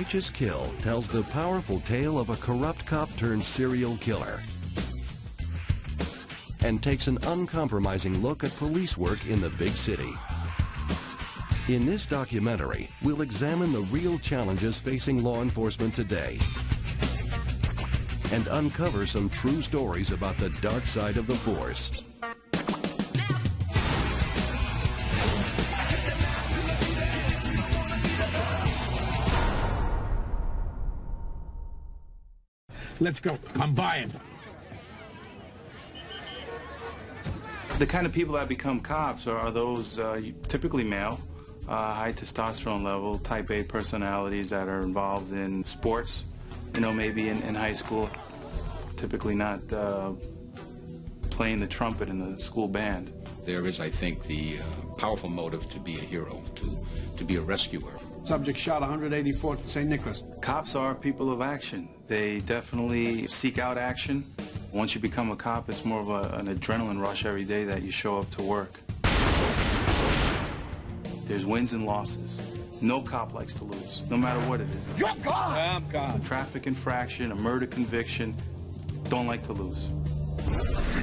Righteous Kill tells the powerful tale of a corrupt cop turned serial killer and takes an uncompromising look at police work in the big city. In this documentary, we'll examine the real challenges facing law enforcement today and uncover some true stories about the dark side of the force. Let's go. I'm buying. The kind of people that become cops are those typically male, high testosterone level, type A personalities that are involved in sports, you know, maybe in high school, typically not playing the trumpet in the school band. There is, I think, the powerful motive to be a hero, to be a rescuer. Subject shot 184th St. Nicholas. Cops are people of action. They definitely seek out action. Once you become a cop, it's more of an adrenaline rush every day that you show up to work. There's wins and losses. No cop likes to lose, no matter what it is. You're gone! I'm gone. It's a traffic infraction, a murder conviction. Don't like to lose.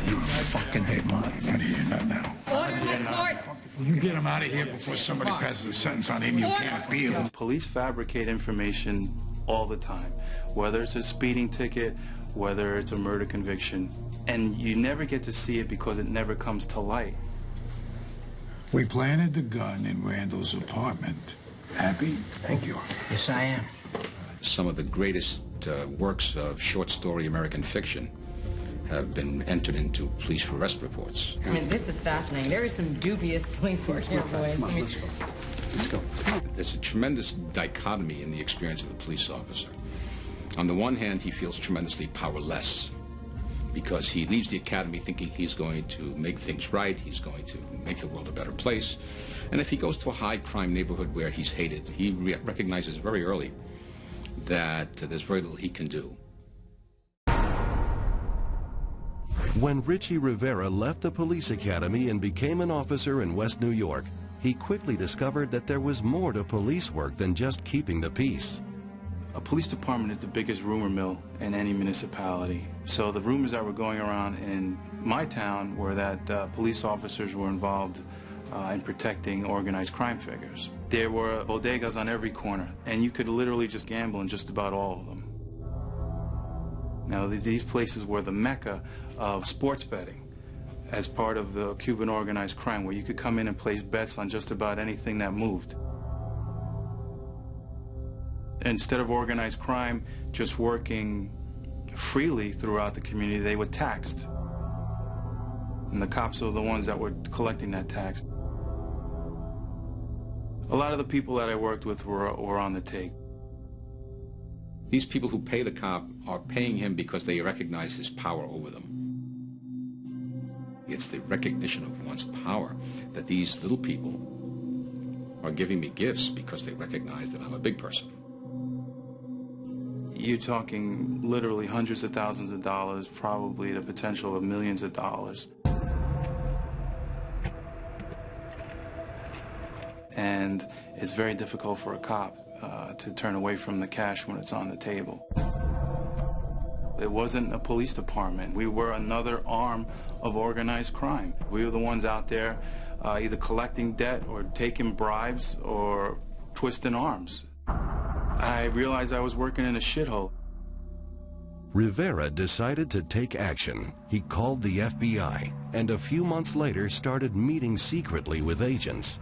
You fucking hate Martin. Out of here, not now. Order head court. You get him out of here before somebody passes a sentence on him you can't appeal. Police fabricate information all the time, whether it's a speeding ticket, whether it's a murder conviction, and you never get to see it because it never comes to light. We planted the gun in Randall's apartment. Happy? Thank you. Yes, I am. Some of the greatest works of short story American fiction have been entered into police arrest reports. I mean, this is fascinating. There is some dubious police work here, boys. I mean, Let's go. There's a tremendous dichotomy in the experience of the police officer. On the one hand, he feels tremendously powerless because he leaves the academy thinking he's going to make things right, he's going to make the world a better place. And if he goes to a high-crime neighborhood where he's hated, he recognizes very early that there's very little he can do. When Richie Rivera left the police academy and became an officer in West New York, he quickly discovered that there was more to police work than just keeping the peace. A police department is the biggest rumor mill in any municipality. So the rumors that were going around in my town were that police officers were involved in protecting organized crime figures. There were bodegas on every corner, and you could literally just gamble in just about all of them. Now, these places were the mecca of sports betting as part of the Cuban organized crime, where you could come in and place bets on just about anything that moved. Instead of organized crime just working freely throughout the community, they were taxed. And the cops were the ones that were collecting that tax. A lot of the people that I worked with were on the take. These people who pay the cop are paying him because they recognize his power over them. It's the recognition of one's power that these little people are giving me gifts because they recognize that I'm a big person. You're talking literally hundreds of thousands of dollars, probably the potential of millions of dollars. And it's very difficult for a cop to turn away from the cash when it's on the table. It wasn't a police department. We were another arm of organized crime. We were the ones out there either collecting debt or taking bribes or twisting arms. I realized I was working in a shithole. Rivera decided to take action. He called the FBI and a few months later started meeting secretly with agents.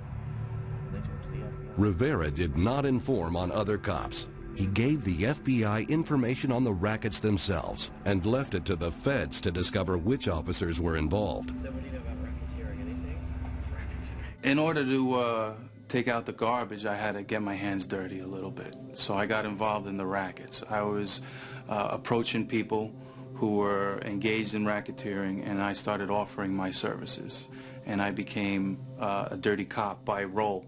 Rivera did not inform on other cops. He gave the FBI information on the rackets themselves and left it to the feds to discover which officers were involved. In order to take out the garbage, I had to get my hands dirty a little bit. So I got involved in the rackets. I was approaching people who were engaged in racketeering, and I started offering my services. And I became a dirty cop by role,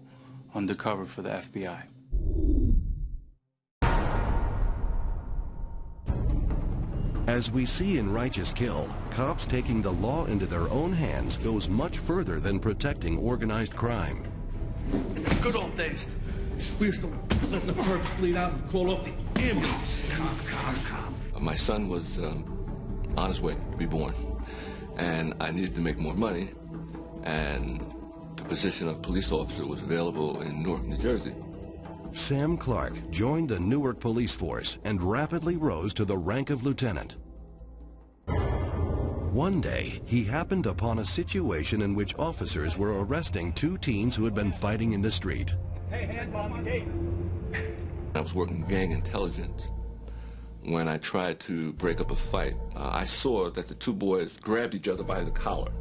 undercover for the FBI. As we see in Righteous Kill, cops taking the law into their own hands goes much further than protecting organized crime. Good old days. We used to let the first fleet out and call off the ambulance. Calm. My son was on his way to be born, and I needed to make more money, and the position of police officer was available in Newark, New Jersey. Sam Clark joined the Newark police force and rapidly rose to the rank of lieutenant. One day, he happened upon a situation in which officers were arresting two teens who had been fighting in the street. Hey, hands on the gate. I was working gang intelligence. When I tried to break up a fight, I saw that the two boys grabbed each other by the collar.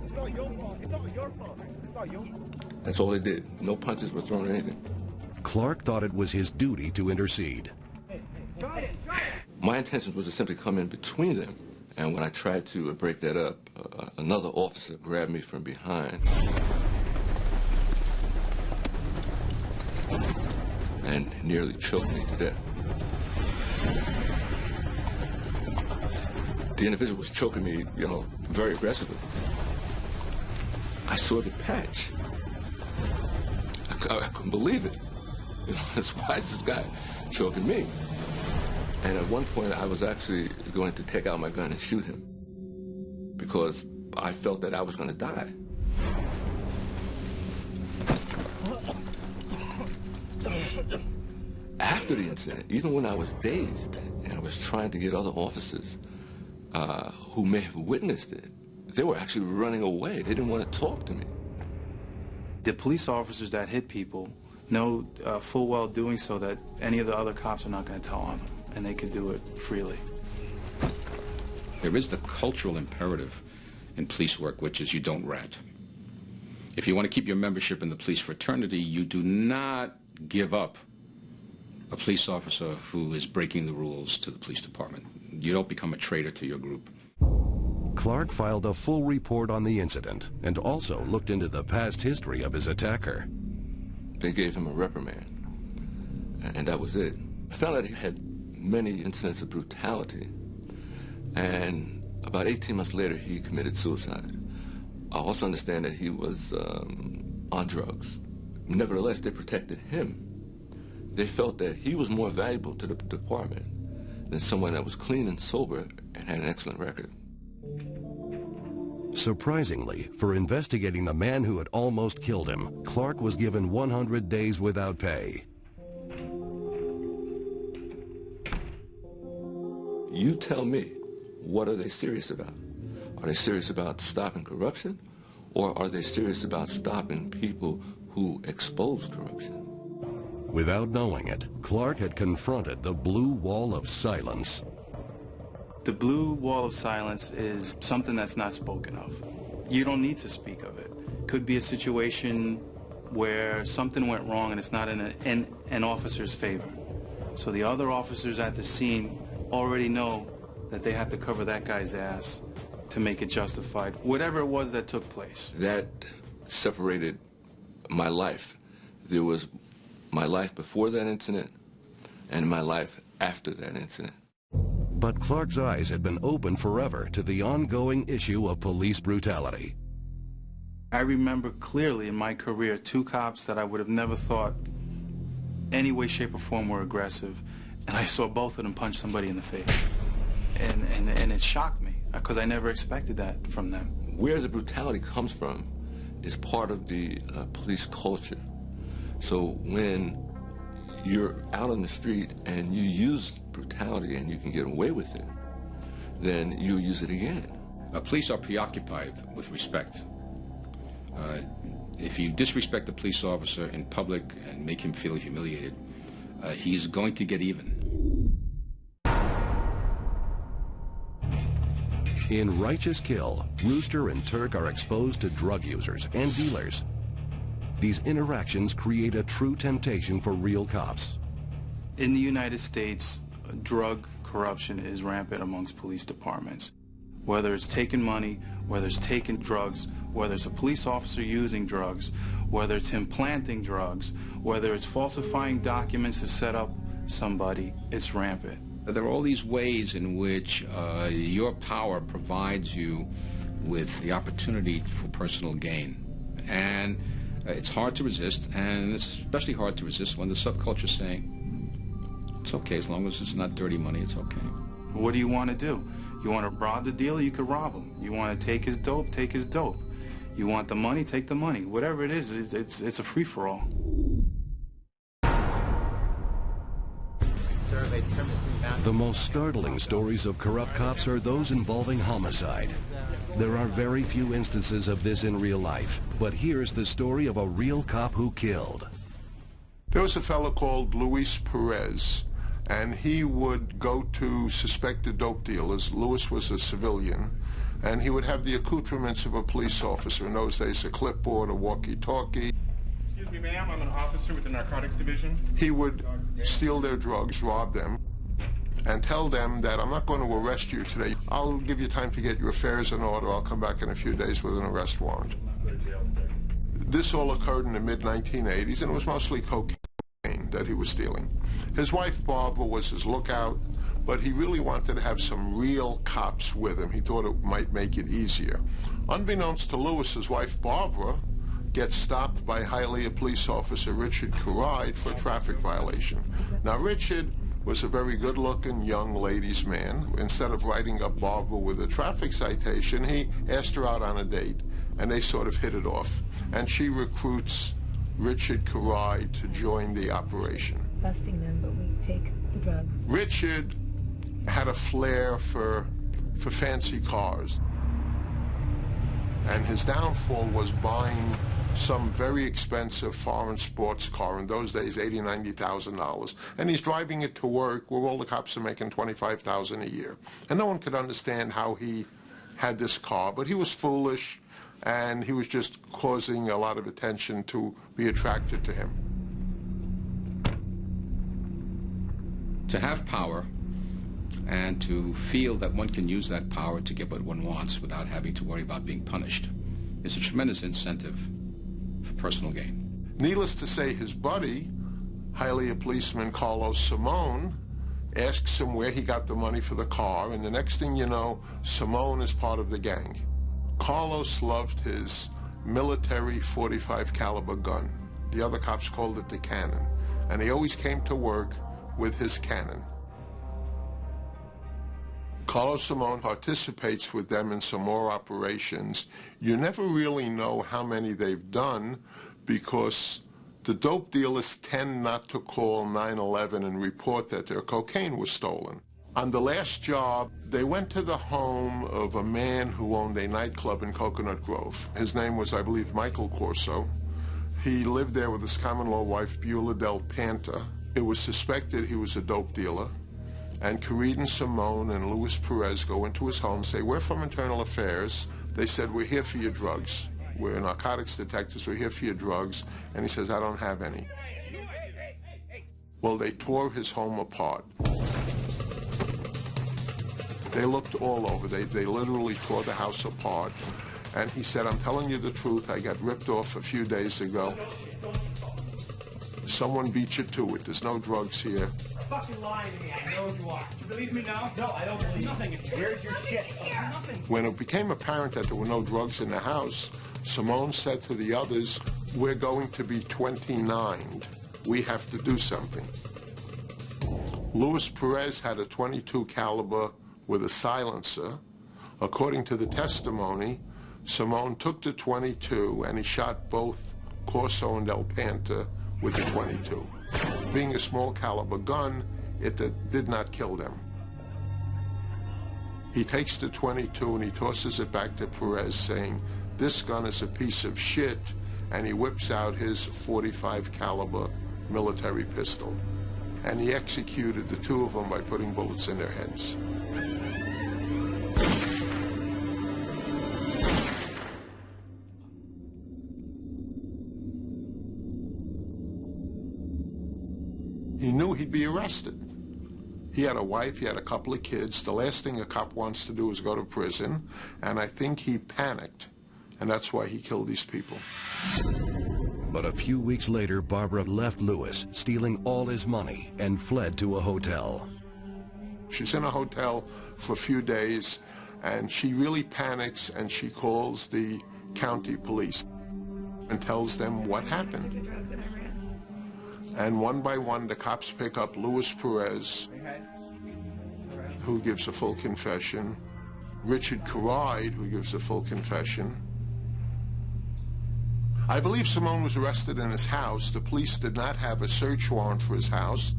It's not your fault. It's not your fault. It's not your fault. That's all they did. No punches were thrown or anything. Clark thought it was his duty to intercede. Got it. My intention was to simply come in between them. And when I tried to break that up, another officer grabbed me from behind and nearly choked me to death. The individual was choking me, very aggressively. I saw the patch. I couldn't believe it. Why is this guy choking me? And at one point, I was actually going to take out my gun and shoot him because I felt that I was going to die. After the incident, even when I was dazed and I was trying to get other officers who may have witnessed it, they were actually running away. They didn't want to talk to me. The police officers that hit people know full well doing so that any of the other cops are not going to tell on them, and they could do it freely. There is the cultural imperative in police work, which is you don't rat. If you want to keep your membership in the police fraternity, you do not give up a police officer who is breaking the rules to the police department. You don't become a traitor to your group. Clark filed a full report on the incident and also looked into the past history of his attacker. They gave him a reprimand, and that was it. I found out he had many incidents of brutality, and about 18 months later, he committed suicide. I also understand that he was on drugs. Nevertheless, they protected him. They felt that he was more valuable to the department than someone that was clean and sober and had an excellent record. Surprisingly, for investigating the man who had almost killed him, Clark was given 100 days without pay. You tell me, what are they serious about? Are they serious about stopping corruption, or are they serious about stopping people who expose corruption? Without knowing it, Clark had confronted the blue wall of silence. The blue wall of silence is something that's not spoken of. You don't need to speak of it. Could be a situation where something went wrong and it's not in an officer's favor. So the other officers at the scene already know that they have to cover that guy's ass to make it justified, whatever it was that took place. That separated my life. There was my life before that incident and my life after that incident. But Clark's eyes had been open forever to the ongoing issue of police brutality. I remember clearly in my career 2 cops that I would have never thought any way, shape, or form were aggressive, and I saw both of them punch somebody in the face. And it shocked me, because I never expected that from them. Where the brutality comes from is part of the police culture. So when you're out on the street and you use brutality and you can get away with it, then you'll use it again. Police are preoccupied with respect. If you disrespect a police officer in public and make him feel humiliated, he's going to get even. In Righteous Kill, Rooster and Turk are exposed to drug users and dealers. These interactions create a true temptation for real cops. In the United States, drug corruption is rampant amongst police departments. Whether it's taking money, whether it's taking drugs, whether it's a police officer using drugs, whether it's him planting drugs, whether it's falsifying documents to set up somebody, it's rampant. There are all these ways in which your power provides you with the opportunity for personal gain. And It's hard to resist, and it's especially hard to resist when the subculture is saying, it's okay, as long as it's not dirty money, it's okay. What do you want to do? You want to rob the dealer, you could rob him. You want to take his dope, take his dope. You want the money, take the money. Whatever it is, it's a free-for-all. The most startling stories of corrupt cops are those involving homicide. There are very few instances of this in real life, but here's the story of a real cop who killed. There was a fellow called Luis Perez, and he would go to suspected dope dealers. Luis was a civilian, and he would have the accoutrements of a police officer. In those days, a clipboard, a walkie-talkie. Excuse me, ma'am, I'm an officer with the narcotics division. He would steal their drugs, rob them, and tell them that I'm not going to arrest you today. I'll give you time to get your affairs in order. I'll come back in a few days with an arrest warrant. This all occurred in the mid-1980s, and it was mostly cocaine that he was stealing. His wife, Barbara, was his lookout, but he really wanted to have some real cops with him. He thought it might make it easier. Unbeknownst to Lewis, his wife, Barbara, gets stopped by Hialeah police officer Richard Caride for a traffic violation. Now, Richard was a very good-looking young ladies' man. Instead of writing up Barbara with a traffic citation, he asked her out on a date, and they sort of hit it off. And she recruits Richard Caride to join the operation. Busting them, but we take the drugs. Richard had a flair for fancy cars, and his downfall was buying some very expensive foreign sports car, in those days $80,000, $90,000, and he's driving it to work where all the cops are making $25,000 a year. And no one could understand how he had this car, but he was foolish, and he was just causing a lot of attention to be attracted to him. To have power and to feel that one can use that power to get what one wants without having to worry about being punished is a tremendous incentive for personal gain. Needless to say, his buddy, Hialeah policeman Carlos Simone, asks him where he got the money for the car, and the next thing you know, Simone is part of the gang. Carlos loved his military .45 caliber gun. The other cops called it the Cannon, and he always came to work with his Cannon. Carlos Simone participates with them in some more operations. You never really know how many they've done because the dope dealers tend not to call 911 and report that their cocaine was stolen. On the last job, they went to the home of a man who owned a nightclub in Coconut Grove. His name was, I believe, Michael Corso. He lived there with his common-law wife, Beulah Del Panta. It was suspected he was a dope dealer. And Caride and Simone and Luis Perez go into his home and say, we're from Internal Affairs. They said, we're here for your drugs. We're narcotics detectives, we're here for your drugs. And he says, I don't have any. Well, they tore his home apart. They looked all over. They literally tore the house apart. And he said, I'm telling you the truth, I got ripped off a few days ago. Someone beat you to it. There's no drugs here. You're fucking lying to me. I know you are. You believe me now? No, I don't believe nothing. Where's your shit? Nothing. When it became apparent that there were no drugs in the house, Simone said to the others, we're going to be 29'd. We have to do something. Luis Perez had a .22 caliber with a silencer. According to the testimony, Simone took the .22 and he shot both Corso and Del Panta with the .22. Being a small caliber gun, it did not kill them. He takes the .22 and he tosses it back to Perez saying, this gun is a piece of shit, and he whips out his .45 caliber military pistol. And he executed the two of them by putting bullets in their heads. He knew he'd be arrested. He had a wife, he had a couple of kids. The last thing a cop wants to do is go to prison, and I think he panicked, and that's why he killed these people. But a few weeks later, Barbara left Lewis, stealing all his money, and fled to a hotel. She's in a hotel for a few days, and she really panics, and she calls the county police. and tells them what happened. And one by one, the cops pick up Luis Perez, who gives a full confession, Richard Caride, who gives a full confession. I believe Simone was arrested in his house. The police did not have a search warrant for his house.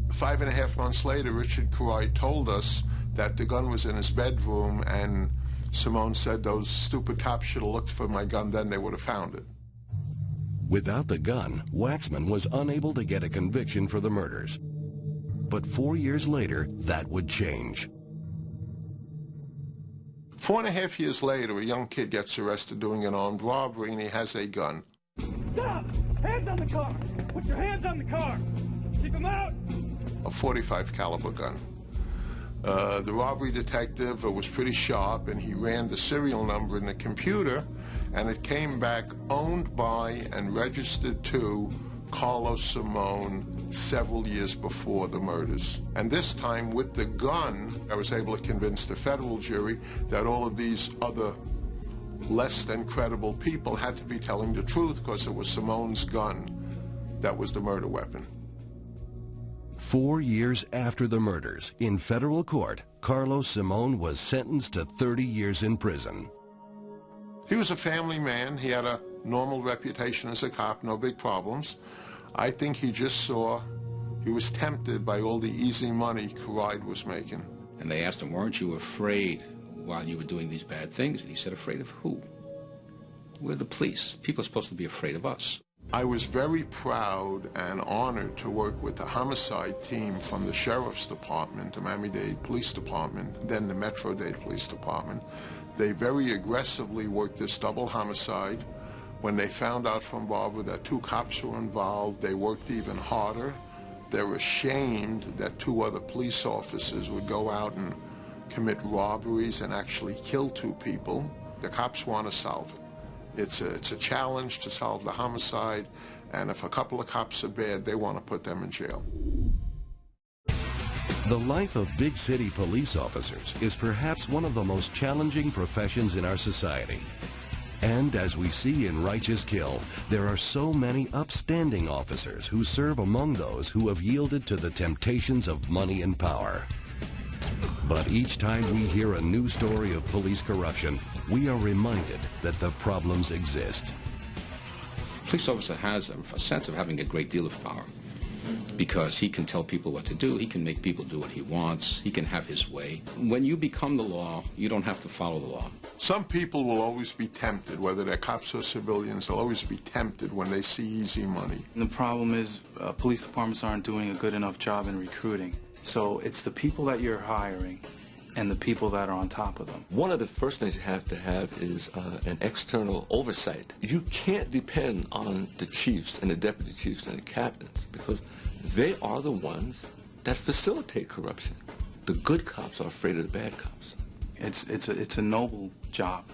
5.5 months later, Richard Caride told us that the gun was in his bedroom, and Simone said those stupid cops should have looked for my gun, then they would have found it. Without the gun, Waxman was unable to get a conviction for the murders. But 4 years later, that would change. 4.5 years later, a young kid gets arrested doing an armed robbery, and he has a gun. Stop! Hands on the car! Put your hands on the car! Keep them out! A .45 caliber gun. The robbery detective was pretty sharp, and he ran the serial number in the computer, and it came back owned by and registered to Carlos Simone several years before the murders. And this time, with the gun, I was able to convince the federal jury that all of these other less than credible people had to be telling the truth, because it was Simone's gun that was the murder weapon. 4 years after the murders, in federal court, Carlos Simone was sentenced to 30 years in prison. He was a family man. He had a normal reputation as a cop, no big problems. I think he just saw, he was tempted by all the easy money Caride was making. And they asked him, weren't you afraid while you were doing these bad things? And he said, afraid of who? We're the police. People are supposed to be afraid of us. I was very proud and honored to work with the homicide team from the Sheriff's Department, the Miami-Dade Police Department, then the Metro-Dade Police Department. They very aggressively worked this double homicide. When they found out from Barbara that 2 cops were involved, they worked even harder. They're ashamed that 2 other police officers would go out and commit robberies and actually kill 2 people. The cops want to solve it. It's a challenge to solve the homicide, and if a couple of cops are bad, they want to put them in jail. The life of big city police officers is perhaps one of the most challenging professions in our society. And as we see in Righteous Kill, there are so many upstanding officers who serve among those who have yielded to the temptations of money and power. But each time we hear a new story of police corruption, we are reminded that the problems exist. A police officer has a sense of having a great deal of power because he can tell people what to do, he can make people do what he wants, he can have his way. When you become the law, you don't have to follow the law. Some people will always be tempted, whether they're cops or civilians, they'll always be tempted when they see easy money. And the problem is police departments aren't doing a good enough job in recruiting. So it's the people that you're hiring and the people that are on top of them. One of the first things you have to have is an external oversight. You can't depend on the chiefs and the deputy chiefs and the captains because they are the ones that facilitate corruption. The good cops are afraid of the bad cops. It's a noble job.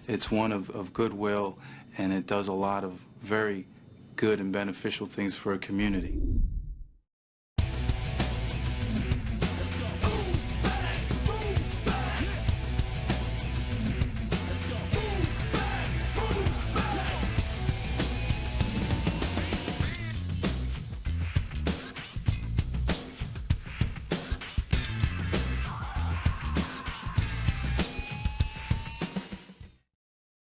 It's one of goodwill, and it does a lot of very good and beneficial things for a community.